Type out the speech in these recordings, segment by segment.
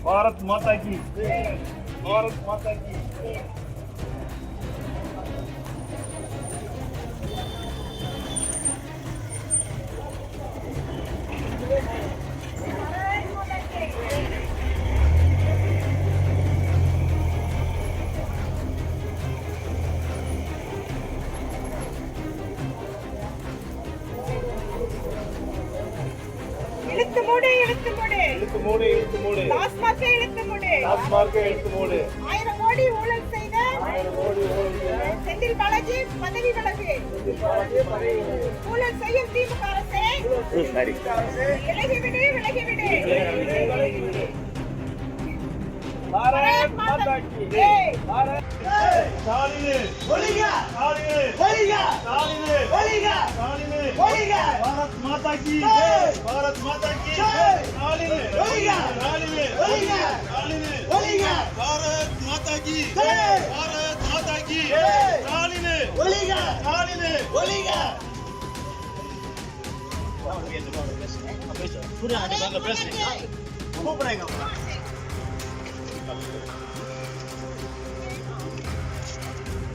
भारत माता की भारत माता की இழுத்து மூடு டாஸ்மார்க்கை இழுத்து மூடு 1000 கோடி ஊழல் செய்த செந்தில் பாலாஜி பதவி விலகு ஊழல் செய்யும் திமுக அரசே விலகிவிடு भारत माता की भारत भारत माता की भारत माता की भारत माता की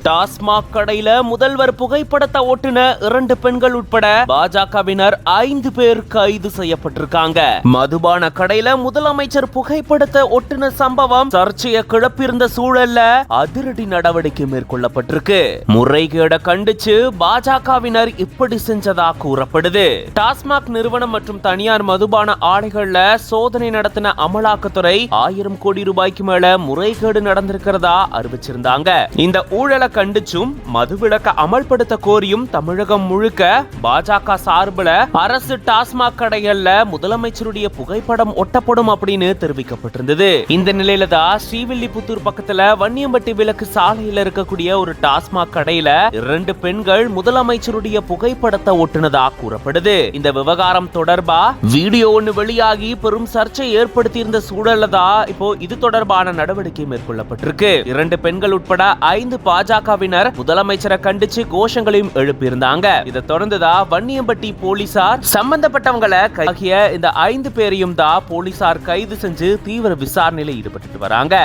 டாஸ்மாக் கடையில முதல்வர் புகைப்படத்தை ஒட்டின 2 பெண்கள் உட்பட பாஜகவினர் 5 பேர் கைது செய்யப்பட்டிருக்காங்க. மதுபான கடையில முதலமைச்சர் புகைப்படத்தை ஒட்டின சம்பவம் சர்ச்சையை கிளப்பியிருந்த சூழல்ல அதிரடி நடவடிக்கை மேற்கொள்ளப்பட்டிருக்கு. முறைகேட கண்டிச்சு பாஜகவினர் இப்படி செஞ்சதா கூறப்படுது. டாஸ்மாக் நிறுவனம் மற்றும் தனியார் மதுபான ஆலைகள்ல சோதனை நடத்தின அமலாக்கத்துறை 1000 கோடி ரூபாய்க்கு மேல முறைகேடு நடந்திருக்கிறதா அறிவிச்சிருந்தாங்க. இந்த ஊழலை கண்டிச்சும் மதுவிலக்க அமல்படுத்த கோரியும் தமிழகம் முழுக்க பாஜக சார்பில் அரசு டாஸ்மாக் கடைகள்ல முதலமைச்சருடைய புகைப்படம் ஒட்டப்படும் அப்படின்னு தெரிவிக்கப்பட்டிருந்தது. இந்த நிலையில தான் ஸ்ரீவில்லிபுத்தூர் பக்கத்துல வன்னியம்பட்டி விலக்கு சாலையில இருக்கக்கூடிய ஒரு டாஸ்மாக் கடையில 2 பெண்கள் முதலமைச்சருடைய புகைப்படத்தை ஒட்டுனதா கூறப்படுது. இந்த விவகாரம் தொடர்பா வீடியோ ஒன்னு வெளியாகி பெரும் சர்ச்சை ஏற்படுத்தியிருந்த சூழல்ல தான் இப்போ இது தொடர்பான நடவடிக்கை மேற்கொள்ளப்பட்டிருக்கு. 2 பெண்கள் உட்பட 5 பாஜகவினர் முதலமைச்சரை கண்டிச்சு கோஷங்களையும் எழுப்பியிருந்தாங்க. இதை தொடர்ந்துதான் வன்னியம்பட்டி போலீசார் சம்பந்தப்பட்டவங்களை கைதாகிய இந்த 5 பேரையும் தான் போலீசார் கைது செஞ்சு தீவிர விசாரணையில் ஈடுபட்டு வராங்க.